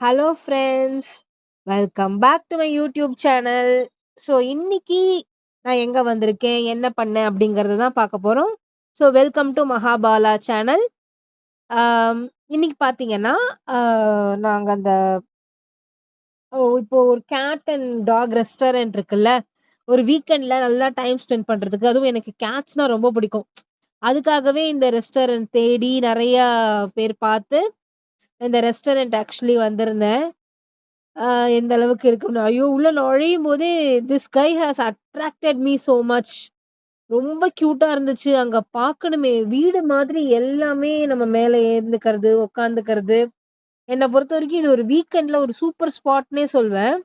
Hello friends, welcome back to my YouTube channel. So இன்னைக்கு நான் எங்க வந்திருக்கேன், என்ன பண்ணேன் அப்படிங்கறத தான் பார்க்க போறோம். So welcome to Mahabala channel. இன்னைக்கு பார்த்தீங்கன்னா நாங்க அந்த இப்போ ஒரு கேட் அண்ட் டாக் ரெஸ்டாரண்ட் இருக்குல்ல, ஒரு வீக்கெண்ட்ல நல்லா டைம் ஸ்பெண்ட் பண்றதுக்கு, அதுவும் எனக்கு கேட்ஸ்னா ரொம்ப பிடிக்கும். அதுக்காகவே இந்த ரெஸ்டாரண்ட் தேடி நிறைய பேர் பார்த்து இந்த ரெஸ்டாரண்ட் ஆக்சுவலி வந்திருந்தேன். எந்த அளவுக்கு இருக்கும்னு. ஐயோ! உள்ள நுழையும்போதே this guy has attracted me so much. ரொம்ப கியூட்டா இருந்துச்சு. அங்க பார்க்கணுமே! வீடு மாதிரி எல்லாமே நம்ம மேல ஏந்துக்கிறது, உட்காந்துக்கிறது. என்ன பொறுத்தவரைக்கும் இது ஒரு வீக்கெண்ட்ல ஒரு சூப்பர் ஸ்பாட்ன்னே சொல்வேன்.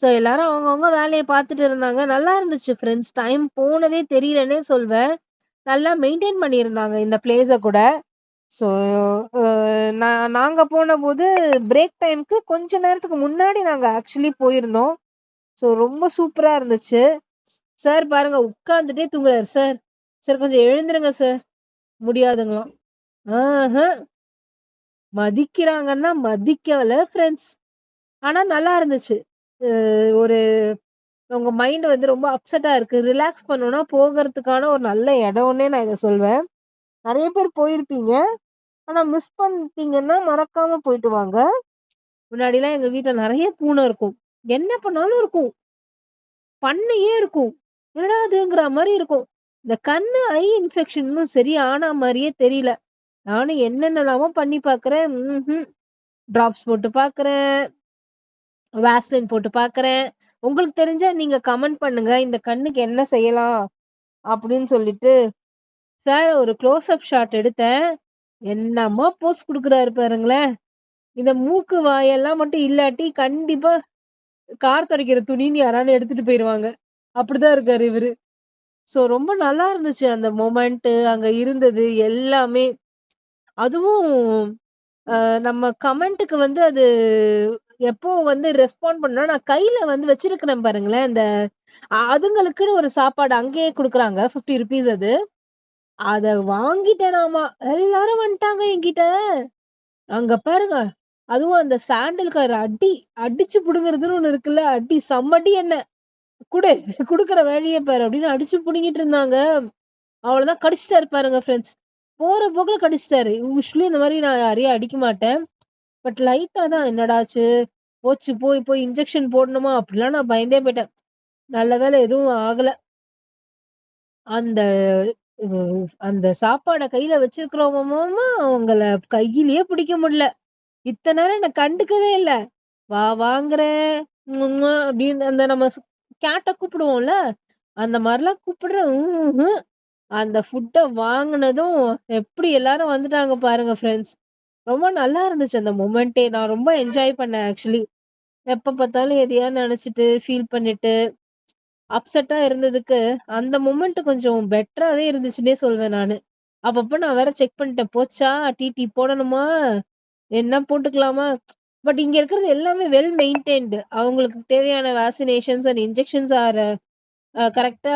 ஸோ எல்லாரும் அவங்கவங்க வேலைய பார்த்துட்டு இருந்தாங்க. நல்லா இருந்துச்சு ஃப்ரெண்ட்ஸ். டைம் போனதே தெரியலன்னே சொல்வேன். நல்லா மெயின்டெயின் பண்ணியிருந்தாங்க இந்த பிளேஸ கூட. ஸோ நாங்க போனபோது பிரேக் டைம்க்கு கொஞ்ச நேரத்துக்கு முன்னாடி நாங்க ஆக்சுவலி போயிருந்தோம். ஸோ ரொம்ப சூப்பரா இருந்துச்சு. சார் பாருங்க உட்கார்ந்துட்டே தூங்குறாரு சார். சார் கொஞ்சம் எழுந்துருங்க சார். முடியாதுங்களாம். ஆஹ. மதிக்கிறாங்கன்னா மதிக்கல ஃப்ரெண்ட்ஸ். ஆனா நல்லா இருந்துச்சு. அ ஒரு உங்க மைண்ட் வந்து ரொம்ப அப்செட்டா இருக்கு. ரிலாக்ஸ் பண்ணணும்னா போகறதுக்கான ஒரு நல்ல இடம்னே நான் இத சொல்வேன். நெறைய பேர் போயிருப்பீங்க. ஆனா மிஸ் பண்ணிட்டீங்கன்னா மறக்காம போயிட்டு வாங்க. முன்னாடிலாம் எங்க வீட்ல நெறைய பூனை இருக்கும். என்ன பண்ணாலும் இருக்கும். பண்ணையே இருக்கும். என்னடா அதுங்கிற மாரி இருக்கும். இந்த கண்ணு, ஐ இன்ஃபெக்ஷன் இன்னும் சரி ஆனா மாரியே தெரியல. நானும் என்னென்னலாமோ பண்ணி பார்க்குறேன். டிராப்ஸ் போட்டு பார்க்குறேன். வாஸ்லின் போட்டு பார்க்குறேன். உங்களுக்கு தெரிஞ்சா நீங்க கமெண்ட் பண்ணுங்க. இந்த கண்ணுக்கு என்ன செய்யலாம்? அப்படின்னு சொல்லிட்டு. சார் ஒரு க்ளோஸ் அப் ஷாட் எடுத்தேன். என்னம்மா போஸ் குடுக்குறாரு பாருங்களேன். இந்த மூக்கு, வாயெல்லாம் மட்டும் இல்லாட்டி கண்டிப்பா கார் துடைக்கிற துணின்னு யாராவது எடுத்துட்டு போயிருவாங்க. அப்படிதான் இருக்காரு இவரு. ஸோ ரொம்ப நல்லா இருந்துச்சு அந்த மொமெண்ட்டு, அங்க இருந்தது எல்லாமே. அதுவும் நம்ம கமெண்ட்டுக்கு வந்து அது எப்போ வந்து ரெஸ்பாண்ட் பண்ணா, நான் கையில வந்து வச்சிருக்கிறேன் பாருங்களேன். இந்த அதுங்களுக்குன்னு ஒரு சாப்பாடு அங்கேயே குடுக்குறாங்க. ₹50 அது. அத வாங்கிட்டேனாமா. எல்லாரும் வந்துட்டாங்க என்கிட்ட. அங்க பாருங்க. அதுவும் அந்த சாண்டல் கலர் அடி, அடிச்சு புடுங்குறதுன்னு ஒண்ணு இருக்குல்ல. அடி செம்ம அடி என்ன. குடு குடுக்குற வழிய பாரு அப்படின்னு அடிச்சு புடுங்கிட்டு இருந்தாங்க. அவ்வளவுதான் கடிச்சிட்டாரு பாருங்க ஃப்ரெண்ட்ஸ். போற போக்குல கடிச்சிட்டாரு. யூசுவலி இந்த மாரி நான் யாரையும் அடிக்க மாட்டேன். பட் லைட்டா தான் என்னடா ஆச்சு? போச்சு போய் போய் இன்ஜெக்ஷன் போடணுமா? அப்படிலாம் நான் பயந்தே போயிட்டேன். நல்ல வேளை எதுவும் ஆகல. அந்த உ அந்த சாப்பாட கையில வச்சிருக்கிறவங்க அவங்கள கையிலேயே பிடிக்க முடியல. இத்தன நேரம் என்ன கண்டுக்கவே இல்ல. வா வாங்குறேன். அப்படின்னு அந்த நம்ம கேட்ட கூப்பிடுவோம்ல. அந்த மாரிலாம் கூப்பிடுறேன். அந்த ஃபுட்ட வாங்குனதும் எப்படி எல்லாரும் வந்துட்டாங்க பாருங்க ஃப்ரெண்ட்ஸ். ரொம்ப நல்லா இருந்துச்சு அந்த மொமெண்ட்டே. நான் ரொம்ப என்ஜாய் பண்ணேன் ஆக்சுவலி. எப்ப பார்த்தாலும் எதையா நெனச்சுட்டு, ஃபீல் பண்ணிட்டு, அப்செட்டா இருந்ததுக்கு, அந்த மொமெண்ட் கொஞ்சம் பெட்டராவே இருந்துச்சுன்னே சொல்வேன் நானு. அப்பப்ப நான் வேற செக் பண்ணிட்டேன். போச்சா? டிடி போடணுமா? என்ன போட்டுக்கலாமா? பட் இங்க இருக்கிறது எல்லாமே வெல் மெயின்டெயின்டு. அவங்களுக்கு தேவையான வேக்சினேஷன்ஸ் அண்ட் இன்ஜெக்ஷன்ஸ் ஆர் கரெக்ட்டா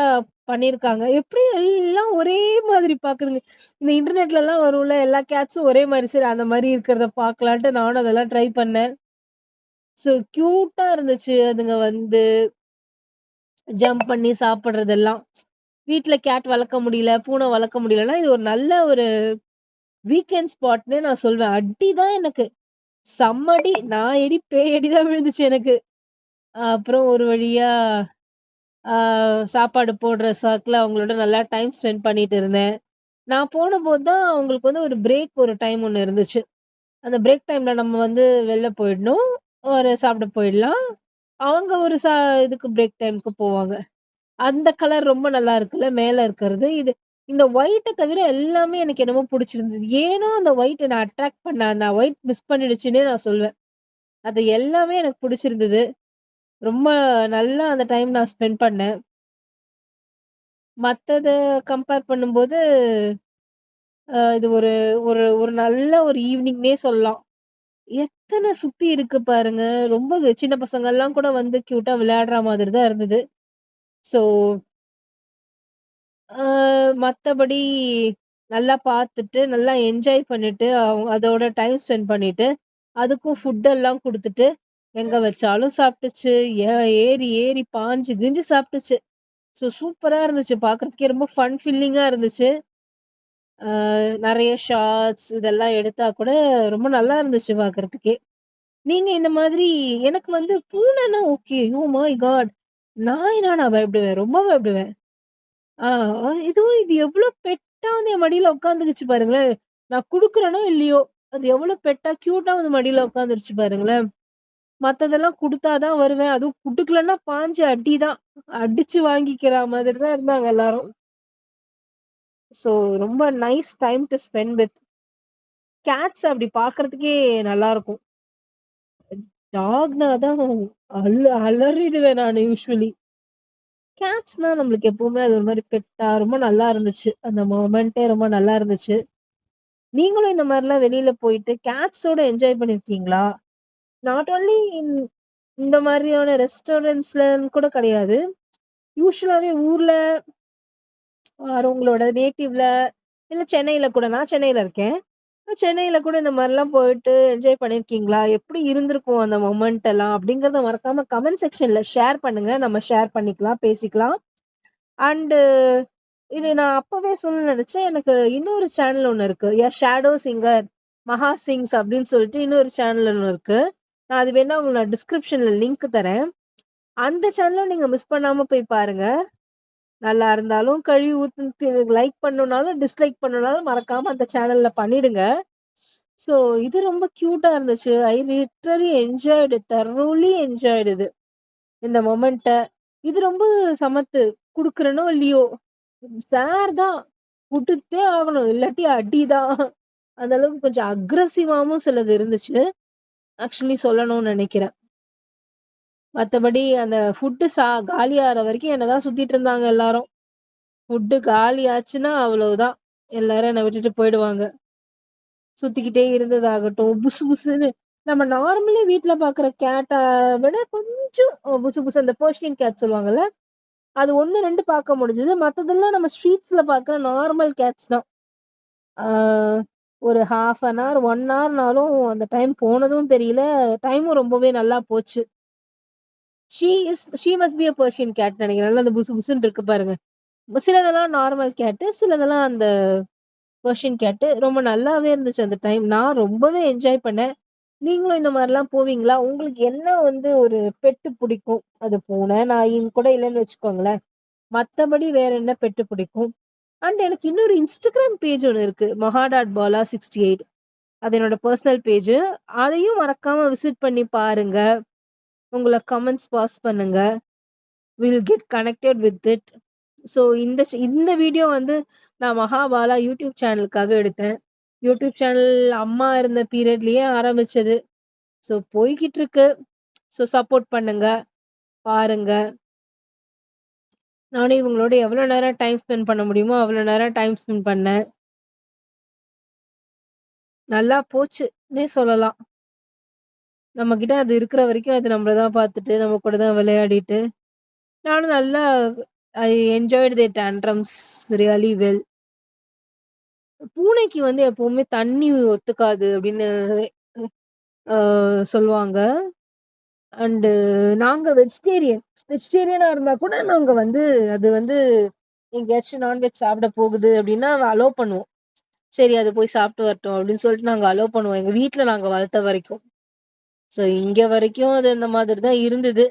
பண்ணியிருக்காங்க. எப்படி எல்லாம் ஒரே மாதிரி பாக்குறீங்க. இந்த இன்டர்நெட்லலாம் வரும்ல, எல்லா கேட்ஸும் ஒரே மாரி சரி அந்த மாரி இருக்கிறத பாக்கலான்ட்டு நானும் அதெல்லாம் ட்ரை பண்ணேன். ஸோ கியூட்டா இருந்துச்சு. அதுங்க வந்து ஜம்ப் பண்ணி சாப்பிடுறதெல்லாம். வீட்ல கேட் வளர்க்க முடியல, பூனை வளர்க்க முடியலன்னா, இது ஒரு நல்ல ஒரு வீக்கெண்ட் ஸ்பாட்ன்னே நான் சொல்வேன். அடி தான் எனக்கு. செம்ம அடி. நான் அடி, பேய் அடி தான் விழுந்துச்சு எனக்கு. அப்புறம் ஒரு வழியா ஆ சாப்பாடு போடுற சாக்குல அவங்களோட நல்லா டைம் ஸ்பெண்ட் பண்ணிட்டு இருந்தேன். நான் போனபோது தான் அவங்களுக்கு வந்து ஒரு பிரேக் ஒரு டைம் ஒண்ணு இருந்துச்சு. அந்த பிரேக் டைம்ல நம்ம வந்து வெளில போயிடணும். ஒரு சாப்பிட போயிடலாம். அவங்க ஒரு இதுக்கு பிரேக் டைம்க்கு போவாங்க. அந்த கலர் ரொம்ப நல்லா இருக்குல்ல, மேல இருக்கிறது. இந்த ஒயிட்ட தவிர எல்லாமே எனக்கு என்னமோ புடிச்சிருந்தது. ஏனோ அந்த ஒயிட் என்ன அட்ராக்ட் பண்ண அந்த ஒயிட் மிஸ் பண்ணிடுச்சுன்னே நான் சொல்வேன். அது எல்லாமே எனக்கு புடிச்சிருந்தது. ரொம்ப நல்லா அந்த டைம் நான் ஸ்பெண்ட் பண்ணேன். மத்தத கம்பேர் பண்ணும்போது, இது ஒரு ஒரு ஒரு நல்ல ஒரு ஈவ்னிங்ன்னே சொல்லலாம். எத்தன சுத்தி இருக்கு பாருங்க. ரொம்ப சின்ன பசங்கள்லாம் கூட வந்து கியூட்டா விளையாடுற மாதிரி தான் இருந்தது. ஸோ, அ மத்தபடி நல்லா பார்த்துட்டு, நல்லா என்ஜாய் பண்ணிட்டு, அதோட டைம் ஸ்பெண்ட் பண்ணிட்டு, அதுக்கும் ஃபுட் எல்லாம் குடுத்துட்டு, எங்க வச்சாலும் சாப்பிட்டுச்சு. ஏறி ஏறி பாஞ்சு கிஞ்சு சாப்பிட்டுச்சு. சூப்பரா இருந்துச்சு. பார்க்கறதுக்கே ரொம்ப ஃபன் ஃபில்லிங்கா இருந்துச்சு. நெறைய ஷார்ட்ஸ் இதெல்லாம் எடுத்தா கூட ரொம்ப நல்லா இருந்துச்சு பார்க்கறதுக்கே. நீங்க இந்த மாதிரி எனக்கு வந்து பூனைன்னா ஓகே. Oh my God! நாய்னா நான் பயப்படுவேன். ரொம்ப பயப்படுவேன். ஆ இதுவும் இது எவ்ளோ பெட்டா வந்து என் மடியில உட்காந்துக்குச்சு பாருங்களேன். நான் குடுக்குறேனோ இல்லையோ, அது எவ்ளோ பெட்டா கியூட்டா வந்து மடியில உட்காந்துருச்சு பாருங்களேன். மத்ததெல்லாம் குடுத்தா தான் வருவேன். அதுவும் குடுக்கலன்னா பாஞ்சு அடி தான். அடிச்சு வாங்கிக்கிற மாதிரி தான் இருந்தாங்க எல்லாரும். ஸோ ரொம்ப nice time to spend with cats அப்படி பார்க்கறதுக்கே நல்லாருக்கும். டாக்னா தான் அலறிடுவேன் நானு யூசுவலி. கேட்ஸ்னா நம்மளுக்கு எப்பவுமே அது ஒரு மாரி பெட்டா ரொம்ப நல்லா இருந்துச்சு. அந்த மொமெண்ட்டே ரொம்ப நல்லா இருந்துச்சு. நீங்களும் இந்த மாரிலாம் வெளியில போயிட்டு கேட்ஸோட என்ஜாய் பண்ணியிருக்கீங்களா? நாட் ஒன்லி இந்த மாதிரியான ரெஸ்டாரண்ட்ஸ்லன்னு கூட கிடையாது. யூசுவலாவே ஊர்ல உங்களோட நேட்டிவ்ல இல்ல சென்னையில கூட நான் சென்னையில இருக்கேன். சென்னையில கூட இந்த மாரிலாம் போயிட்டு என்ஜாய் பண்ணியிருக்கீங்களா? எப்படி இருந்திருக்கும் அந்த மொமெண்ட் எல்லாம்? அப்படிங்கிறத மறக்காம கமெண்ட் செக்ஷன்ல ஷேர் பண்ணுங்க. நம்ம ஷேர் பண்ணிக்கலாம், பேசிக்கலாம். அண்டு இது நான் அப்பவே சொல்லணும்னு நெனச்சேன். எனக்கு இன்னொரு சேனல் ஒண்ணு இருக்கு. ஷேடோ சிங்கர் மகா சிங்ஸ் அப்படின்னு சொல்லிட்டு இன்னொரு சேனல் ஒண்ணு இருக்கு. நான் அது வேணா உங்களுக்கு நான் டிஸ்கிரிப்ஷன்ல லிங்க் தரேன். அந்த சேனலும் நீங்க மிஸ் பண்ணாம போய் பாருங்க. நல்லா இருந்தாலும் கழுவி ஊத்தி லைக் பண்ணணும்னாலும், டிஸ்லைக் பண்ணணும்னாலும் மறக்காம அந்த சேனல்ல பண்ணிடுங்க. ஸோ இது ரொம்ப கியூட்டா இருந்துச்சு. ஐ லிட்டரலி என்ஜாய்டு தரோலி என்ஜாய்டு இது. இந்த மொமெண்ட்ட. இது ரொம்ப சமத்து. குடுக்குறேனோ இல்லையோ, சார் தான் குடுத்தே ஆகணும். இல்லாட்டி அடிதான். அந்த அளவுக்கு கொஞ்சம் அக்ரஸிவாவும் சிலது இருந்துச்சு. ஆக்சுவலி சொல்லணும்னு நெனைக்கிறேன். மத்தபடி அந்த ஃபுட் காலியாற வரைக்கும் என்னதான் சுத்திட்டு இருந்தாங்க எல்லாரும். ஃபுட் காலி ஆச்சுன்னா அவ்வளவுதான். எல்லாரும் என்ன விட்டுட்டு போயிடுவாங்க. சுத்திக்கிட்டே இருந்ததாகட்டும், புசு புசுன்னு நம்ம நார்மலி வீட்ல பாக்குற கேட்ட விட கொஞ்சம் புசு புசு அந்த பெர்ஷியன் கேட் சொல்லுவாங்கல்ல, அது 1, 2 பாக்க முடிஞ்சது. மத்ததெல்லாம் நம்ம ஸ்ட்ரீட்ஸ்ல பாக்குற நார்மல் கேட்ஸ் தான். ஆ ஒரு 1/2 அன் ஹவர், 1 ஹவர்னாலும் அந்த டைம் போனதும் தெரியல. டைமும் ரொம்பவே நல்லா போச்சு. She must be a Persian gate நெனைக்கிறேன். நல்லா அந்த புசு புசுன்னு இருக்கு பாருங்க. சிலதெல்லாம் நார்மல் கேட்டு, சிலதெல்லாம் அந்த பெர்ஷியன் கேட்டு. ரொம்ப நல்லாவே இருந்துச்சு அந்த டைம். நான் ரொம்பவே என்ஜாய் பண்ணேன். நீங்களும் இந்த மாரிலாம் போவீங்களா? உங்களுக்கு என்ன வந்து ஒரு பெட்டு பிடிக்கும்? அது பூனை, நாயின்னு கூட இல்லன்னு வச்சுக்கோங்களேன். மத்தபடி வேற என்ன பெட்டு பிடிக்கும்? அண்ட் எனக்கு இன்னொரு Instagram பேஜ் ஒண்ணு இருக்கு. maha.bala68 அது என்னோட பெர்சனல் பேஜ். அதையும் மறக்காம விசிட் பண்ணி பாருங்க. உங்கள கமெண்ட்ஸ் பாஸ் பண்ணுங்க. Will get connected with it. So இந்த வீடியோ வந்து நான் மகாபாலா யூடியூப் சேனலுக்காக எடுத்தேன். யூடியூப் சேனல் அம்மா இருந்த பீரியட்லயே ஆரம்பிச்சது. ஸோ போய்க்கிட்டு இருக்கு. ஸோ சப்போர்ட் பண்ணுங்க, பாருங்க. நானும் இவங்களோட எவ்வளோ நேரம் டைம் ஸ்பெண்ட் பண்ண முடியுமோ, அவ்வளோ நேரம் டைம் ஸ்பெண்ட் பண்ணேன். நல்லா போச்சுன்னே சொல்லலாம். நம்மகிட்ட அது இருக்கிற வரைக்கும் அது நம்மள தான் பார்த்துட்டு, நம்ம கூட தான் விளையாடிட்டு, நானும் நல்லா I enjoyed the tantrums really well. பூனைக்கு வந்து எப்பவுமே தண்ணி ஒத்துக்காது அப்படின்னு அ சொல்லுவாங்க. அண்டு நாங்க வெஜிடேரியனா இருந்தா கூட நாங்க வந்து அது வந்து எங்கேயாச்சும் நான்வெஜ் சாப்பிட போகுது அப்படின்னா அலோ பண்ணுவோம். சரி அது போய் சாப்பிட்டு வரட்டும் அப்படின்னு சொல்லிட்டு நாங்க அலோ பண்ணுவோம். எங்க வீட்ல நாங்க வளர்த்த வரைக்கும். ஸோ இங்க வரைக்கும் அது இந்த மாதிரி தான் இருந்தது.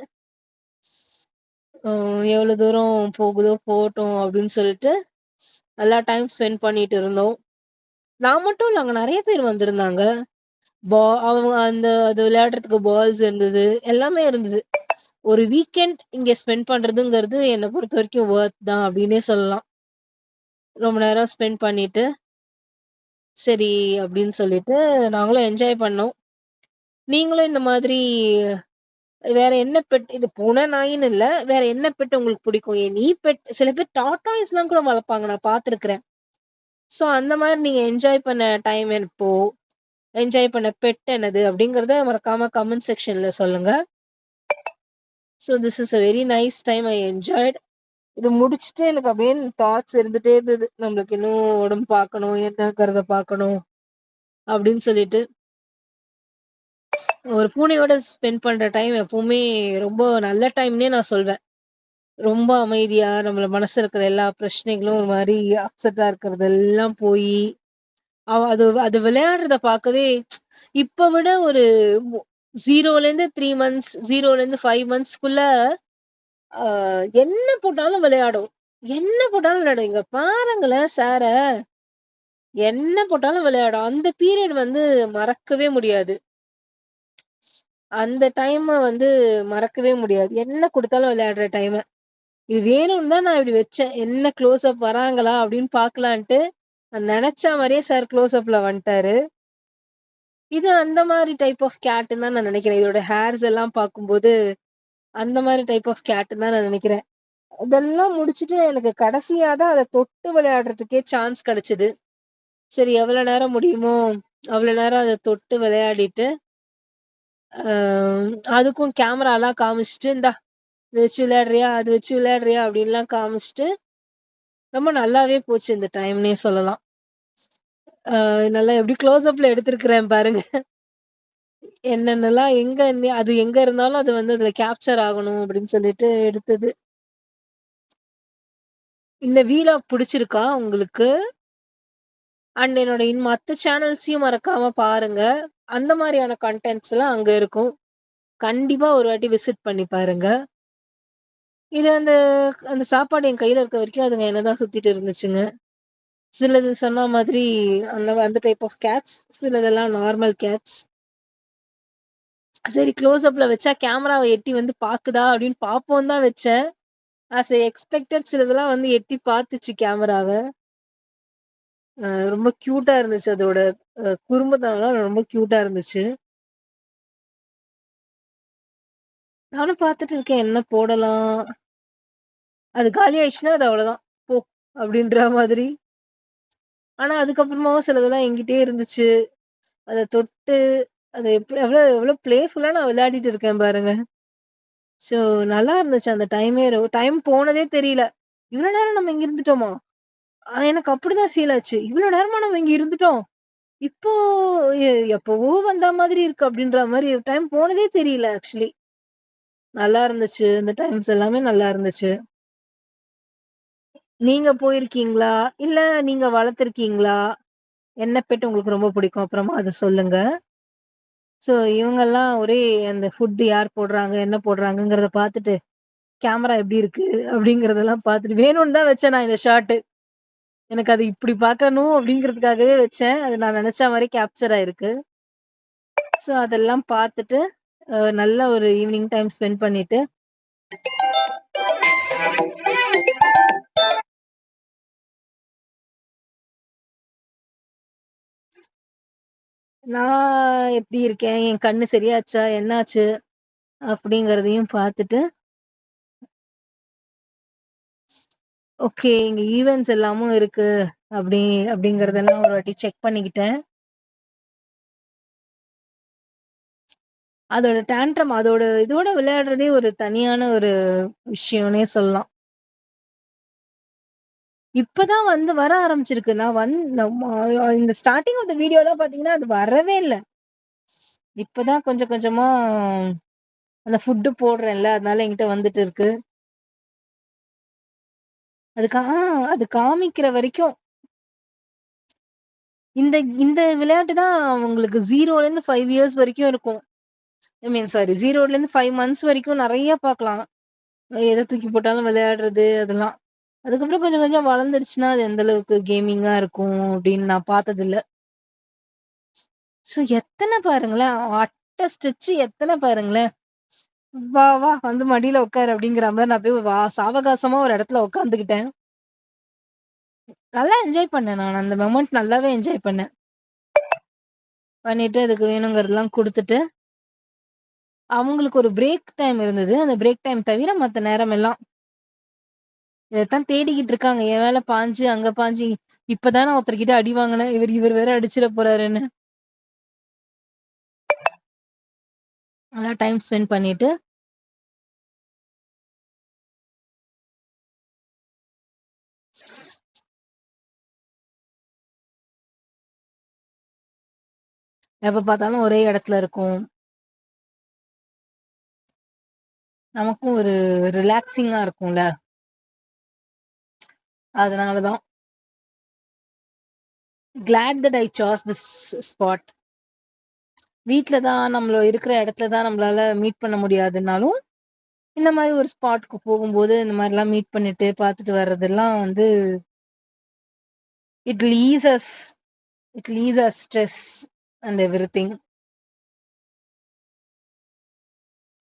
எவ்வளவு தூரம் போகுதோ போகட்டும் அப்படின்னு சொல்லிட்டு நல்லா டைம் ஸ்பெண்ட் பண்ணிட்டு இருந்தோம். நான் மட்டும் இல்ல, அங்க நெறைய பேர் வந்திருந்தாங்க. அவங்க அது விளையாடுறதுக்கு பால்ஸ் இருந்தது. எல்லாமே இருந்தது. ஒரு வீக்கெண்ட் இங்க ஸ்பெண்ட் பண்றதுங்கிறது என்ன பொறுத்தவரைக்கும் வொர்த் தான் அப்டின்னே சொல்லலாம். ரொம்ப நேரம் ஸ்பெண்ட் பண்ணிட்டு, சரி அப்டின்னு சொல்லிட்டு நாங்களும் என்ஜாய் பண்ணோம். நீங்களும் இந்த மாதிரி வேற என்ன பெட் இது பூனை, நாயின்னு இல்ல. வேற என்ன பெட் உங்களுக்கு பிடிக்கும்? எனி பெட் சில பேர் டார்டாய்ஸ்லாம் கூட வளர்ப்பாங்க. நான் பார்த்துருக்கிறேன். சோ அந்த மாரி நீங்க என்ஜாய் பண்ண டைம் எப்போ? என்ஜாய் பண்ண பெட் என்னது? அப்டிங்கிறத மறக்காம கமெண்ட் செக்ஷன்ல சொல்லுங்க. So this is a very nice time I enjoyed. இது முடிச்சுட்டு எனக்கு அப்படியே தாட்ஸ் இருந்துட்டே இருந்தது. நம்மளுக்கு இன்னும் உடம்பு பார்க்கணும், என்னங்கிறத பார்க்கணும் அப்படின்னு சொல்லிட்டு. ஒரு பூனையோட ஸ்பெண்ட் பண்ற டைம் எப்பவுமே ரொம்ப நல்ல டைம்னே நான் சொல்வேன். ரொம்ப அமைதியா நம்மள மனசுல இருக்கிற எல்லா பிரச்சனைகளும் ஒரு மாரி அப்செட்டா இருக்கிறதெல்லாம் போயி, அது அது விளையாடுறத பார்க்கவே இப்ப விட ஒரு 0லேருந்து 3 மந்த்ஸ், 0லேருந்து 5 மந்த்ஸ்க்குள்ள அ என்ன போட்டாலும் விளையாடும். என்ன போட்டாலும் விளையாடும். இங்க பாருங்களேன் சார, என்ன போட்டாலும் விளையாடும். அந்த பீரியட் வந்து மறக்கவே முடியாது. அந்த டைம வந்து மறக்கவே முடியாது. என்ன குடுத்தாலும் விளையாடுற டைம. இது வேணும்னு தான் நான் இப்படி வச்சேன். என்ன க்ளோஸ் அப் வராங்களா அப்படின்னு பார்க்கலான்ட்டு, நான் நெனச்ச மாரியே சார் க்ளோஸ் அப்ல வந்துட்டாரு. இது அந்த மாரி டைப் ஆஃப் கேட்டுன்னு தான் நான் நெனைக்கிறேன். இதோட ஹேர்ஸ் எல்லாம் பார்க்கும்போது, அந்த மாரி டைப் ஆஃப் கேட்டுன்னு தான் நான் நெனைக்கிறேன். இதெல்லாம் முடிச்சுட்டு எனக்கு கடைசியா தான் அத தொட்டு விளையாடுறதுக்கே சான்ஸ் கிடைச்சது. சரி எவ்வளோ நேரம் முடியுமோ, அவ்வளோ நேரம் அத தொட்டு விளையாடிட்டு, அ அதுக்கும் கேமராலாம் காமிச்சுட்டு, "இந்தா இத வச்சு விளையாடுறியா? அது வச்சு விளையாடுறியா?" அப்படின்லாம் காமிச்சுட்டு, ரொம்ப நல்லாவே போச்சு இந்த டைம்னே சொல்லலாம். நல்லா எப்படி க்ளோஸ் அப்ல எடுத்திருக்கிறேன் பாருங்க. என்னென்னலாம் அது எங்க இருந்தாலும் அது வந்து அதுல கேப்சர் ஆகணும் அப்படின்னு சொல்லிட்டு எடுத்தது. இந்த வீலாக் புடிச்சிருக்கா உங்களுக்கு? அண்ட் என்னோட மத்த சேனல்ஸையும் மறக்காம பாருங்க. அந்த மாரியான கன்டென்ட்ஸ்லாம் அங்க இருக்கும். கண்டிப்பா ஒரு வாட்டி விசிட் பண்ணி பாருங்க. இது அந்த அந்த சாப்பாடு என் கையில இருக்க வரைக்கும் அதுங்க என்ன தான் சுத்திட்டு இருந்துச்சுங்க. சிலது சொன்ன மாதிரி அந்த டைப் ஆஃப் கேட்ஸ். சிலதெல்லாம் நார்மல் கேட்ஸ். சரி க்ளோஸ் அப்ல வச்சா கேமராவ எட்டி வந்து பாக்குதா அப்படின்னு பாப்போம்னு தான் வச்சேன். ஆஸ் எக்ஸ்பெக்டட் சிலதெல்லாம் வந்து எட்டி பாத்துச்சு கேமராவ. ரொம்ப கியூட்டா இருந்துச்சு அதோட குறும்புத்தனம்லாம் ரொம்ப கியூட்டா இருந்துச்சு. நானும் பாத்துட்டு இருக்கேன் என்ன போடலாம்? அது காலி ஆயிடுச்சுன்னா அது அவ்வளோதான். போ! அப்படின்ற மாதிரி. ஆனா அதுக்கப்புறமாவும் சிலதெல்லாம் என்கிட்டயே இருந்துச்சு. அத தொட்டு அத எப்படி எவ்வளோ எவ்வளோ பிளேஃபுல்லா நான் விளையாடிட்டு இருக்கேன் பாருங்க. ஸோ நல்லா இருந்துச்சு அந்த டைம் போனதே தெரியல. இவ்வளோ நேரம் நம்ம இங்க இருந்துட்டோமா? எனக்கு அப்படிதான் ஃபீல் ஆச்சு. இவ்வளோ நேரமா நம்ம இங்க இருந்துட்டோம். இப்போ எப்பவோ வந்த மாதிரி இருக்கு அப்படின்ற மாரி டைம் போனதே தெரியல ஆக்சுவலி. நல்லா இருந்துச்சு. இந்த டைம்ஸ் எல்லாமே நல்லா இருந்துச்சு. நீங்க போயிருக்கீங்களா? இல்ல நீங்க வளர்த்துருக்கீங்களா? என்ன பெட் உங்களுக்கு ரொம்ப பிடிக்கும்? அப்புறமா அத சொல்லுங்க. ஸோ இவங்கலாம் ஒரே அந்த ஃபுட் யார் போடுறாங்க, என்ன போடுறாங்கங்கிறத பார்த்துட்டு, கேமரா எப்படி இருக்கு? அப்படிங்கிறதெல்லாம் பார்த்துட்டு வேணும்னு தான் வச்சேன் நான் இந்த ஷாட்டு. எனக்கு அது இப்படி பார்க்கணும் அப்படிங்கிறதுக்காகவே வச்சேன். அது நான் நெனச்ச மாரி கேப்சர் ஆயிருக்கு. ஸோ அதெல்லாம் பார்த்துட்டு, நல்ல ஒரு ஈவினிங் டைம் ஸ்பெண்ட் பண்ணிட்டு நான் எப்படி இருக்கேன்? என் கண்ணு சரியாச்சா? என்னாச்சு? அப்படிங்கிறதையும் பார்த்துட்டு, ஓகே இங்க ஈவென்ட்ஸ் எல்லாமும் இருக்கு. அப்படி அப்படிங்கிறதெல்லாம் ஒரு வாட்டி செக் பண்ணிக்கிட்டேன். அதோட டான்ட்ரம் அதோட இதோட விளையாடுறதே ஒரு தனியான ஒரு விஷயம்னே சொல்லலாம். இப்பதான் வந்து வர ஆரம்பிச்சிருக்கு. நான் இந்த ஸ்டார்ட்டிங் ஆஃப் த வீடியோலாம் பார்த்தீங்கன்னா, அது வரவே இல்ல. இப்பதான் கொஞ்சம் கொஞ்சமா அந்த ஃபுட் போடுறேன்ல, அதனால என்கிட்ட வந்துட்டு இருக்கு. அது கா அது காமிக்கிற வரைக்கும் இந்த இந்த விளையாட்டு தான் உங்களுக்கு 0லேருந்து 5 இயர்ஸ் வரைக்கும் இருக்கும். ஐ மீன் சாரி 0லேருந்து 5 மந்த்ஸ் வரைக்கும் நெறைய பார்க்கலாம். எத தூக்கி போட்டாலும் விளையாடுறது அதெல்லாம். அதுக்கப்புறம் கொஞ்சம் கொஞ்சம் வளர்ந்துருச்சுன்னா, அது எந்த அளவுக்கு கேமிங்கா இருக்கும் அப்படின்னு நான் பார்த்ததில்ல. ஸோ எத்தன பாருங்களேன்! அட்ட ஸ்டிச்சு எத்தன பாருங்களேன்! "வா, வா வந்து மடியில உட்காரு" அப்படிங்கிற மாரி நான் போய் சாவகாசமா ஒரு இடத்துல உட்காந்துக்கிட்டேன். நல்லா என்ஜாய் பண்ணேன் நான். அந்த மொமெண்ட் நல்லாவே என்ஜாய் பண்ணேன். பண்ணிட்டு அதுக்கு வேணுங்கிறதெல்லாம் குடுத்துட்டு, அவங்களுக்கு ஒரு பிரேக் டைம் இருந்தது. அந்த பிரேக் டைம் தவிர மத்த நேரமெல்லாம் இதத்தான் தேடிக்கிட்டு இருக்காங்க. என் மேல பாஞ்சு, அங்க பாஞ்சு, இப்பதான் நான் ஒருத்தர்கிட்ட அடி வாங்கினேன். இவர் வேற அடிச்சிட போறாருன்னு. நல்லா டைம் ஸ்பெண்ட் பண்ணிட்டு, எப்ப பார்த்தாலும் ஒரே இடத்துல இருக்கும். நமக்கும் ஒரு ரிலாக்ஸிங்கா இருக்கும்ல. அதனாலதான். Glad that I sauce this spot. வீட்ல தான் இருக்கிற இடத்துல தான் நம்மளால மீட் பண்ண முடியாதுன்னாலும், இந்த மாரி ஒரு ஸ்பாட்க்கு போகும்போது, இந்த மாரிலாம் மீட் பண்ணிட்டு, பார்த்துட்டு வர்றதெல்லாம் வந்து it will ease us it will ease us stress and everything.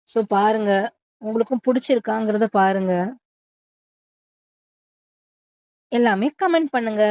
So பாருங்க. உங்களுக்கும் புடிச்சிருக்காங்கிறத பாருங்க. எல்லாமே கமெண்ட் பண்ணுங்க.